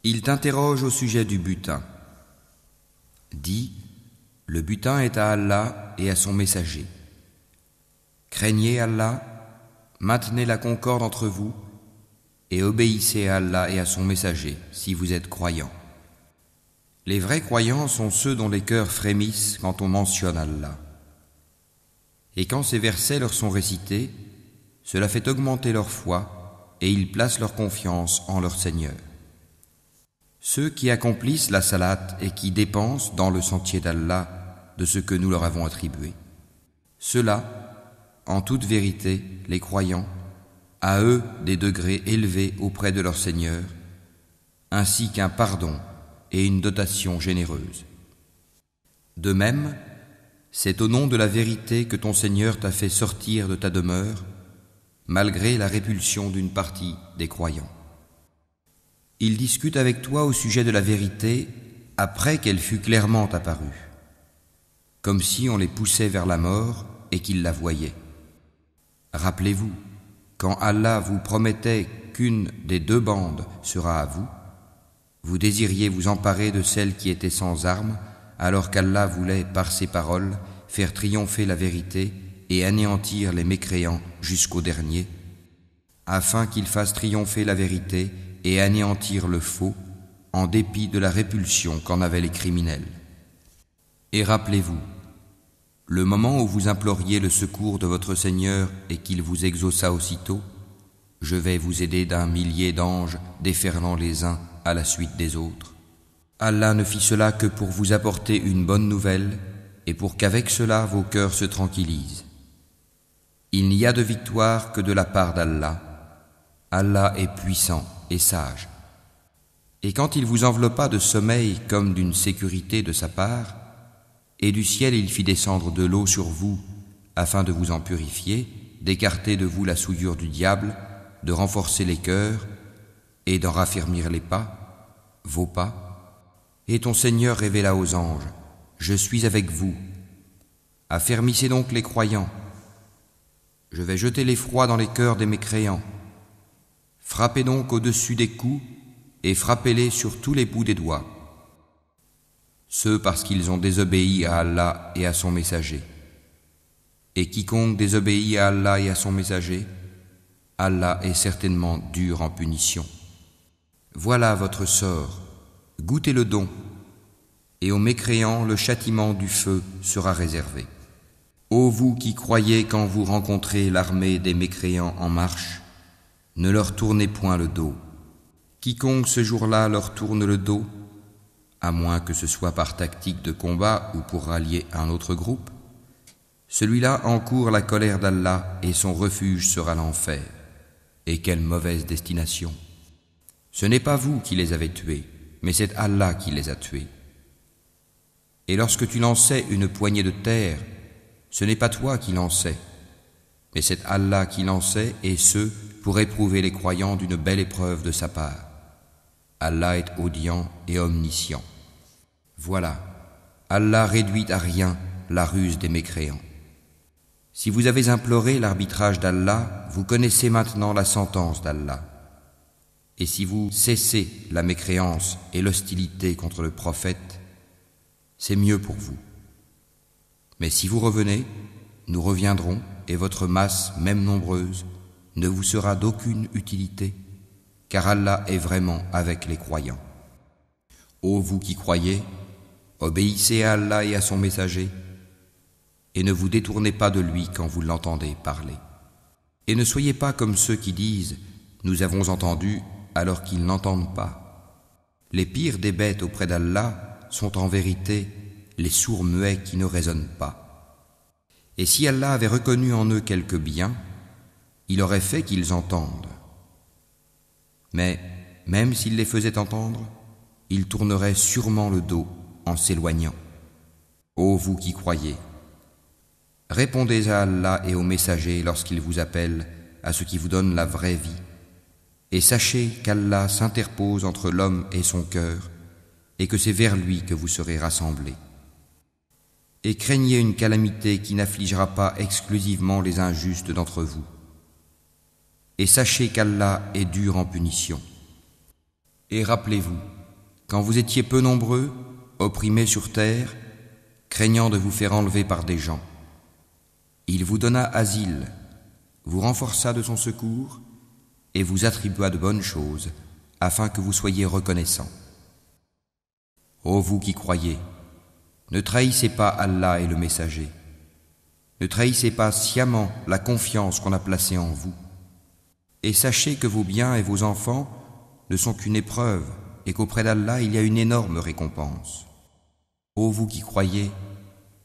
Il t'interroge au sujet du butin. Dis, le butin est à Allah et à son messager. Craignez Allah, maintenez la concorde entre vous et obéissez à Allah et à son messager si vous êtes croyants. Les vrais croyants sont ceux dont les cœurs frémissent quand on mentionne Allah. Et quand ces versets leur sont récités, cela fait augmenter leur foi et ils placent leur confiance en leur Seigneur. Ceux qui accomplissent la salate et qui dépensent dans le sentier d'Allah de ce que nous leur avons attribué. Ceux-là, en toute vérité, les croyants, à eux des degrés élevés auprès de leur Seigneur, ainsi qu'un pardon et une dotation généreuse. De même, c'est au nom de la vérité que ton Seigneur t'a fait sortir de ta demeure, malgré la répulsion d'une partie des croyants. Ils discutent avec toi au sujet de la vérité après qu'elle fût clairement apparue, comme si on les poussait vers la mort et qu'ils la voyaient. Rappelez-vous, quand Allah vous promettait qu'une des deux bandes sera à vous, vous désiriez vous emparer de celle qui était sans armes, alors qu'Allah voulait, par ses paroles, faire triompher la vérité et anéantir les mécréants jusqu'au dernier, afin qu'il fasse triompher la vérité et anéantir le faux, en dépit de la répulsion qu'en avaient les criminels. Et rappelez-vous, le moment où vous imploriez le secours de votre Seigneur et qu'il vous exauça aussitôt, je vais vous aider d'un millier d'anges déferlant les uns à la suite des autres. Allah ne fit cela que pour vous apporter une bonne nouvelle et pour qu'avec cela vos cœurs se tranquillisent. Il n'y a de victoire que de la part d'Allah. Allah est puissant et sage. Et quand il vous enveloppa de sommeil comme d'une sécurité de sa part, et du ciel il fit descendre de l'eau sur vous, afin de vous en purifier, d'écarter de vous la souillure du diable, de renforcer les cœurs, et d'en raffermir les pas, vos pas, et ton Seigneur révéla aux anges, « Je suis avec vous. Affermissez donc les croyants. Je vais jeter l'effroi dans les cœurs des mécréants. Frappez donc au-dessus des coups et frappez-les sur tous les bouts des doigts. Ceux parce qu'ils ont désobéi à Allah et à son messager. Et quiconque désobéit à Allah et à son messager, Allah est certainement dur en punition. Voilà votre sort, goûtez le don, et aux mécréants le châtiment du feu sera réservé. Ô vous qui croyez quand vous rencontrez l'armée des mécréants en marche, ne leur tournez point le dos. Quiconque ce jour-là leur tourne le dos, à moins que ce soit par tactique de combat ou pour rallier un autre groupe, celui-là encourt la colère d'Allah et son refuge sera l'enfer. Et quelle mauvaise destination! Ce n'est pas vous qui les avez tués, mais c'est Allah qui les a tués. Et lorsque tu lançais une poignée de terre, ce n'est pas toi qui lançais, mais c'est Allah qui lançait, et ce, pour éprouver les croyants d'une belle épreuve de sa part. Allah est audient et omniscient. Voilà, Allah réduit à rien la ruse des mécréants. Si vous avez imploré l'arbitrage d'Allah, vous connaissez maintenant la sentence d'Allah. Et si vous cessez la mécréance et l'hostilité contre le prophète, c'est mieux pour vous. Mais si vous revenez, nous reviendrons, et votre masse, même nombreuse, ne vous sera d'aucune utilité, car Allah est vraiment avec les croyants. Ô vous qui croyez, obéissez à Allah et à son messager, et ne vous détournez pas de lui quand vous l'entendez parler. Et ne soyez pas comme ceux qui disent « Nous avons entendu » alors qu'ils n'entendent pas. Les pires des bêtes auprès d'Allah sont en vérité les sourds muets qui ne raisonnent pas. Et si Allah avait reconnu en eux quelque bien, il aurait fait qu'ils entendent. Mais même s'il les faisait entendre, ils tourneraient sûrement le dos en s'éloignant. Ô vous qui croyez, répondez à Allah et aux messagers lorsqu'ils vous appellent à ce qui vous donne la vraie vie, et sachez qu'Allah s'interpose entre l'homme et son cœur, et que c'est vers lui que vous serez rassemblés. Et craignez une calamité qui n'affligera pas exclusivement les injustes d'entre vous. Et sachez qu'Allah est dur en punition. Et rappelez-vous, quand vous étiez peu nombreux, opprimés sur terre, craignant de vous faire enlever par des gens. Il vous donna asile, vous renforça de son secours et vous attribua de bonnes choses, afin que vous soyez reconnaissants. Ô vous qui croyez, ne trahissez pas Allah et le messager. Ne trahissez pas sciemment la confiance qu'on a placée en vous. Et sachez que vos biens et vos enfants ne sont qu'une épreuve et qu'auprès d'Allah il y a une énorme récompense. Ô vous qui croyez,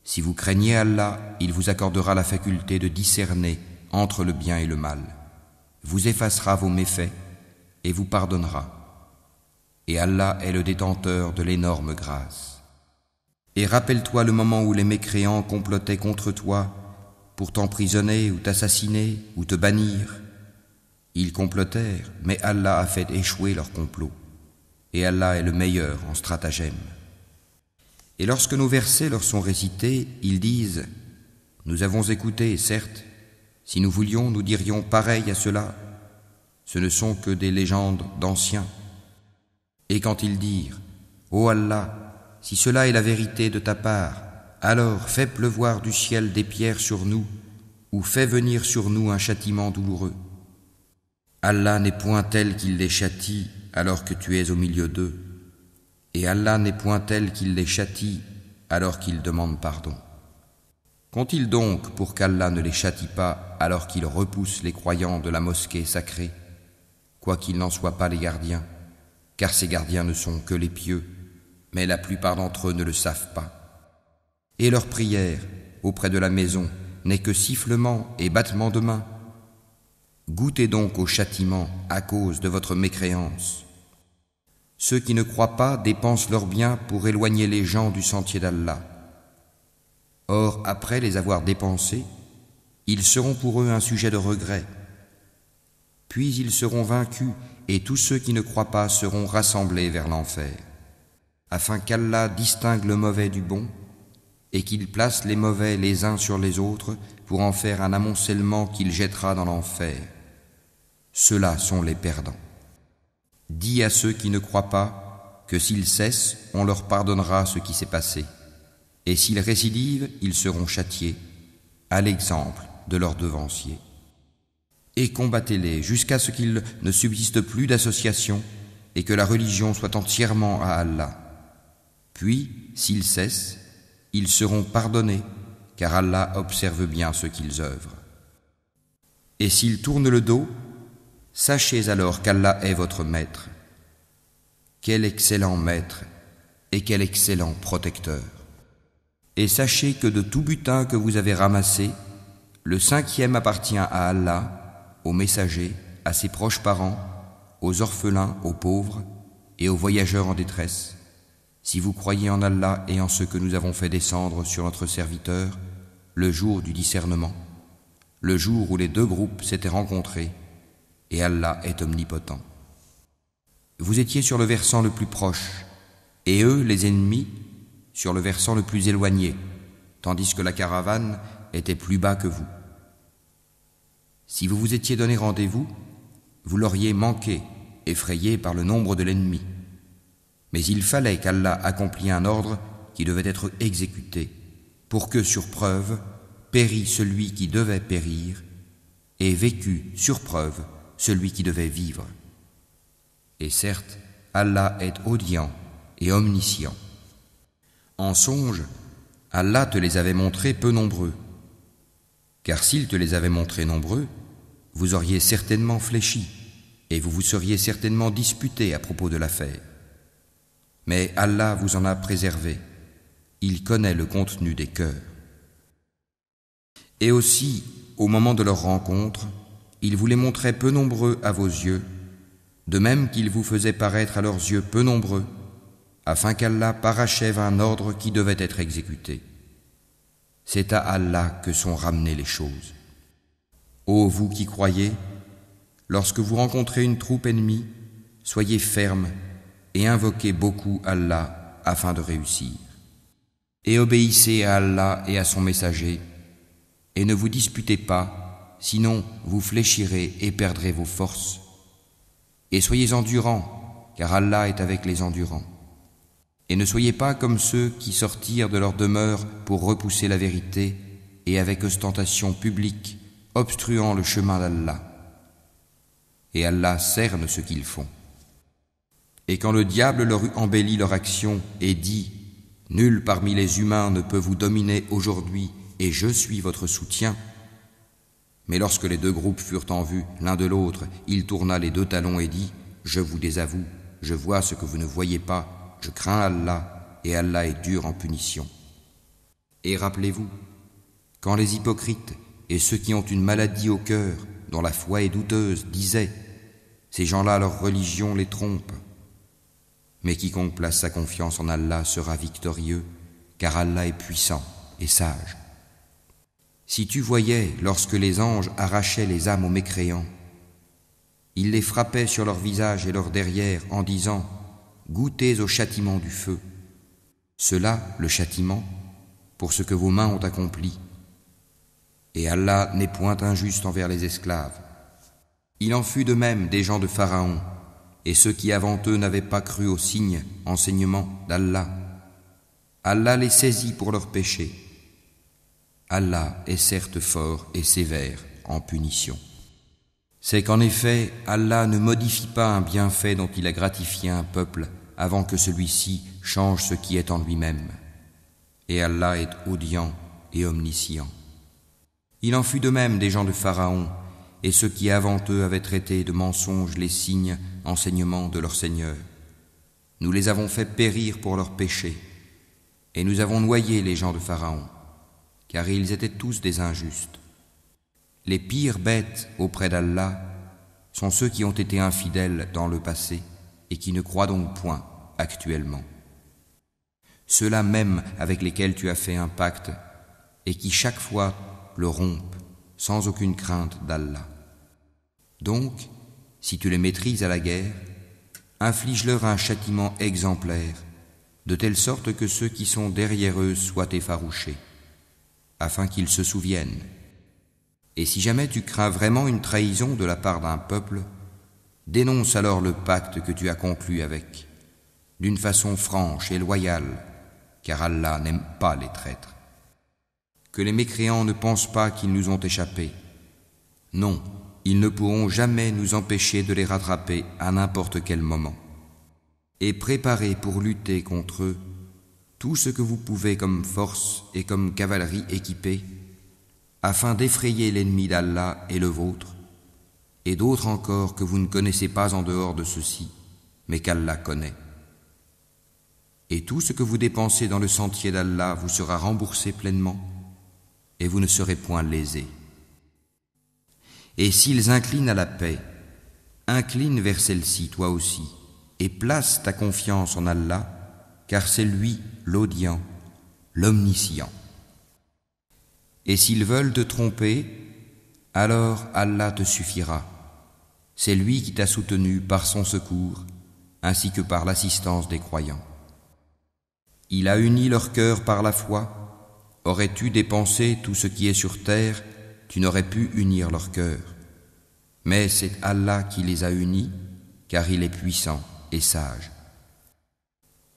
si vous craignez Allah, il vous accordera la faculté de discerner entre le bien et le mal, vous effacera vos méfaits et vous pardonnera. Et Allah est le détenteur de l'énorme grâce. Et rappelle-toi le moment où les mécréants complotaient contre toi pour t'emprisonner ou t'assassiner ou te bannir. Ils complotèrent, mais Allah a fait échouer leur complot. Et Allah est le meilleur en stratagème. Et lorsque nos versets leur sont récités, ils disent « Nous avons écouté, certes, si nous voulions, nous dirions pareil à cela. Ce ne sont que des légendes d'anciens. » Et quand ils dirent « Ô Allah, si cela est la vérité de ta part, alors fais pleuvoir du ciel des pierres sur nous, ou fais venir sur nous un châtiment douloureux. Allah n'est point tel qu'il les châtie alors que tu es au milieu d'eux, et Allah n'est point tel qu'il les châtie alors qu'ils demandent pardon. Qu'ont-ils donc pour qu'Allah ne les châtie pas alors qu'ils repoussent les croyants de la mosquée sacrée, quoiqu'ils n'en soient pas les gardiens, car ces gardiens ne sont que les pieux, mais la plupart d'entre eux ne le savent pas. Et leur prière auprès de la maison n'est que sifflement et battement de mains. Goûtez donc au châtiment à cause de votre mécréance. Ceux qui ne croient pas dépensent leurs biens pour éloigner les gens du sentier d'Allah. Or, après les avoir dépensés, ils seront pour eux un sujet de regret. Puis ils seront vaincus et tous ceux qui ne croient pas seront rassemblés vers l'enfer, afin qu'Allah distingue le mauvais du bon et qu'il place les mauvais les uns sur les autres pour en faire un amoncellement qu'il jettera dans l'enfer. Ceux-là sont les perdants. Dis à ceux qui ne croient pas que s'ils cessent, on leur pardonnera ce qui s'est passé, et s'ils récidivent, ils seront châtiés, à l'exemple de leurs devanciers. Et combattez-les jusqu'à ce qu'il ne subsiste plus d'association et que la religion soit entièrement à Allah. Puis, s'ils cessent, ils seront pardonnés, car Allah observe bien ce qu'ils œuvrent. Et s'ils tournent le dos, sachez alors qu'Allah est votre maître. Quel excellent maître et quel excellent protecteur. Et sachez que de tout butin que vous avez ramassé, le 5e appartient à Allah, aux messagers, à ses proches parents, aux orphelins, aux pauvres et aux voyageurs en détresse. Si vous croyez en Allah et en ce que nous avons fait descendre sur notre serviteur, le jour du discernement, le jour où les deux groupes s'étaient rencontrés, et Allah est omnipotent. Vous étiez sur le versant le plus proche, et eux, les ennemis, sur le versant le plus éloigné, tandis que la caravane était plus bas que vous. Si vous vous étiez donné rendez-vous, vous l'auriez manqué, effrayé par le nombre de l'ennemi. Mais il fallait qu'Allah accomplît un ordre qui devait être exécuté, pour que, sur preuve, pérît celui qui devait périr, et vécut, sur preuve, celui qui devait vivre. Et certes, Allah est audient et omniscient. En songe, Allah te les avait montrés peu nombreux, car s'il te les avait montrés nombreux, vous auriez certainement fléchi, et vous vous seriez certainement disputé à propos de l'affaire. Mais Allah vous en a préservé, il connaît le contenu des cœurs. Et aussi, au moment de leur rencontre, il vous les montrait peu nombreux à vos yeux, de même qu'il vous faisait paraître à leurs yeux peu nombreux, afin qu'Allah parachève un ordre qui devait être exécuté. C'est à Allah que sont ramenées les choses. Ô vous qui croyez, lorsque vous rencontrez une troupe ennemie, soyez fermes et invoquez beaucoup Allah afin de réussir. Et obéissez à Allah et à son messager, et ne vous disputez pas, sinon vous fléchirez et perdrez vos forces. Et soyez endurants, car Allah est avec les endurants. Et ne soyez pas comme ceux qui sortirent de leur demeure pour repousser la vérité et avec ostentation publique, obstruant le chemin d'Allah. Et Allah cerne ce qu'ils font. Et quand le diable leur eut embelli leur action et dit « Nul parmi les humains ne peut vous dominer aujourd'hui et je suis votre soutien », mais lorsque les deux groupes furent en vue l'un de l'autre, il tourna les deux talons et dit « Je vous désavoue, je vois ce que vous ne voyez pas, je crains Allah et Allah est dur en punition. » Et rappelez-vous, quand les hypocrites et ceux qui ont une maladie au cœur, dont la foi est douteuse, disaient « Ces gens-là, leur religion les trompe. » Mais quiconque place sa confiance en Allah sera victorieux, car Allah est puissant et sage. Si tu voyais lorsque les anges arrachaient les âmes aux mécréants, ils les frappaient sur leur visage et leur derrière en disant « Goûtez au châtiment du feu. Cela, le châtiment, pour ce que vos mains ont accompli. Et Allah n'est point injuste envers les esclaves. » Il en fut de même des gens de Pharaon, et ceux qui avant eux n'avaient pas cru aux signes, enseignements d'Allah. Allah les saisit pour leurs péchés. Allah est certes fort et sévère en punition. C'est qu'en effet, Allah ne modifie pas un bienfait dont il a gratifié un peuple avant que celui-ci change ce qui est en lui-même. Et Allah est audient et omniscient. Il en fut de même des gens de Pharaon, et ceux qui avant eux avaient traité de mensonges les signes, enseignements de leur Seigneur. Nous les avons fait périr pour leurs péchés, et nous avons noyé les gens de Pharaon, car ils étaient tous des injustes. Les pires bêtes auprès d'Allah sont ceux qui ont été infidèles dans le passé et qui ne croient donc point actuellement. Ceux-là même avec lesquels tu as fait un pacte et qui chaque fois le rompent sans aucune crainte d'Allah. Donc, si tu les maîtrises à la guerre, inflige-leur un châtiment exemplaire, de telle sorte que ceux qui sont derrière eux soient effarouchés, afin qu'ils se souviennent. Et si jamais tu crains vraiment une trahison de la part d'un peuple, dénonce alors le pacte que tu as conclu avec, d'une façon franche et loyale, car Allah n'aime pas les traîtres. Que les mécréants ne pensent pas qu'ils nous ont échappé. Non, ils ne pourront jamais nous empêcher de les rattraper à n'importe quel moment. Et préparez pour lutter contre eux tout ce que vous pouvez comme force et comme cavalerie équipée, afin d'effrayer l'ennemi d'Allah et le vôtre, et d'autres encore que vous ne connaissez pas en dehors de ceux-ci, mais qu'Allah connaît. Et tout ce que vous dépensez dans le sentier d'Allah vous sera remboursé pleinement, et vous ne serez point lésés. Et s'ils inclinent à la paix, incline vers celle-ci toi aussi, et place ta confiance en Allah, car c'est lui l'audient, l'omniscient. Et s'ils veulent te tromper, alors Allah te suffira. C'est lui qui t'a soutenu par son secours, ainsi que par l'assistance des croyants. Il a uni leur cœur par la foi. Aurais-tu dépensé tout ce qui est sur terre, tu n'aurais pu unir leur cœur. Mais c'est Allah qui les a unis, car il est puissant et sage.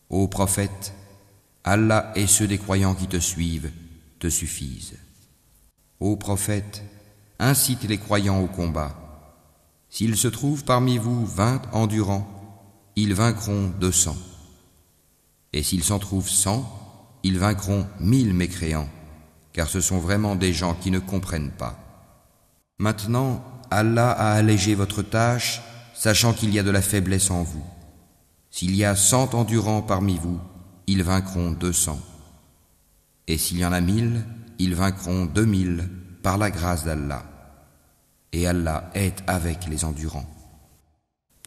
Ô prophète, Allah et ceux des croyants qui te suivent te suffisent. Ô prophète, incite les croyants au combat. S'il se trouve parmi vous 20 endurants, ils vaincront 200. Et s'il s'en trouve 100, ils vaincront 1000 mécréants, car ce sont vraiment des gens qui ne comprennent pas. Maintenant, Allah a allégé votre tâche, sachant qu'il y a de la faiblesse en vous. S'il y a 100 endurants parmi vous, ils vaincront 200. Et s'il y en a 1000, ils vaincront 2000 par la grâce d'Allah. Et Allah est avec les endurants.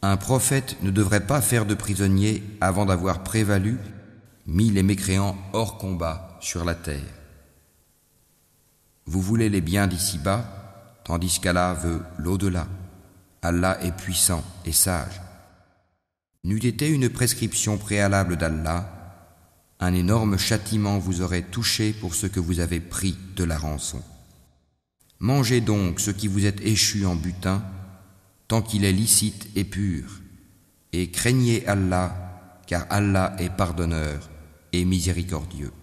Un prophète ne devrait pas faire de prisonniers avant d'avoir prévalu, mis les mécréants hors combat sur la terre. Vous voulez les biens d'ici-bas, tandis qu'Allah veut l'au-delà. Allah est puissant et sage. N'eût été une prescription préalable d'Allah, un énorme châtiment vous aurait touché pour ce que vous avez pris de la rançon. Mangez donc ce qui vous est échu en butin, tant qu'il est licite et pur, et craignez Allah, car Allah est pardonneur et miséricordieux.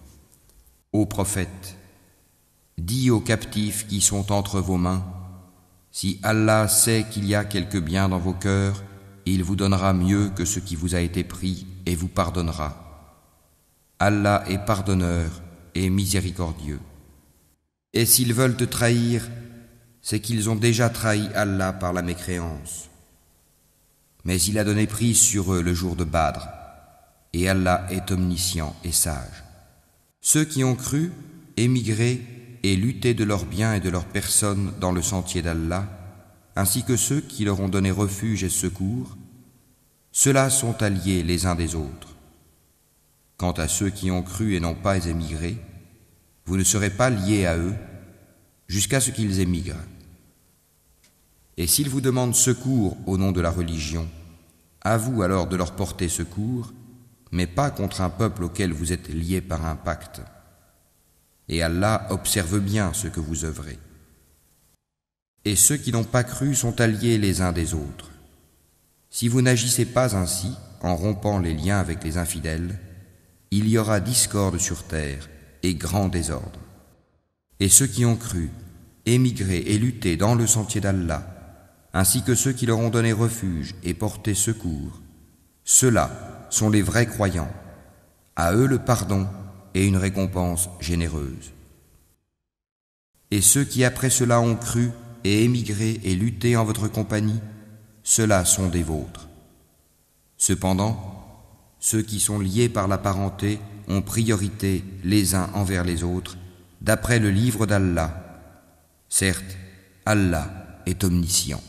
Ô prophète, dis aux captifs qui sont entre vos mains, si Allah sait qu'il y a quelque bien dans vos cœurs, il vous donnera mieux que ce qui vous a été pris et vous pardonnera. Allah est pardonneur et miséricordieux. Et s'ils veulent te trahir, c'est qu'ils ont déjà trahi Allah par la mécréance. Mais il a donné prise sur eux le jour de Badr, et Allah est omniscient et sage. Ceux qui ont cru, émigré et lutté de leurs biens et de leurs personnes dans le sentier d'Allah, ainsi que ceux qui leur ont donné refuge et secours, ceux-là sont alliés les uns des autres. Quant à ceux qui ont cru et n'ont pas émigré, vous ne serez pas liés à eux jusqu'à ce qu'ils émigrent. Et s'ils vous demandent secours au nom de la religion, à vous alors de leur porter secours, mais pas contre un peuple auquel vous êtes liés par un pacte. Et Allah observe bien ce que vous œuvrez. Et ceux qui n'ont pas cru sont alliés les uns des autres. Si vous n'agissez pas ainsi, en rompant les liens avec les infidèles, il y aura discorde sur terre et grand désordre. Et ceux qui ont cru, émigré et lutté dans le sentier d'Allah, ainsi que ceux qui leur ont donné refuge et porté secours, ceux-là sont les vrais croyants. À eux le pardon et une récompense généreuse. Et ceux qui après cela ont cru et émigré et lutté en votre compagnie, ceux-là sont des vôtres. Cependant, ceux qui sont liés par la parenté ont priorité les uns envers les autres, d'après le livre d'Allah. Certes, Allah est omniscient.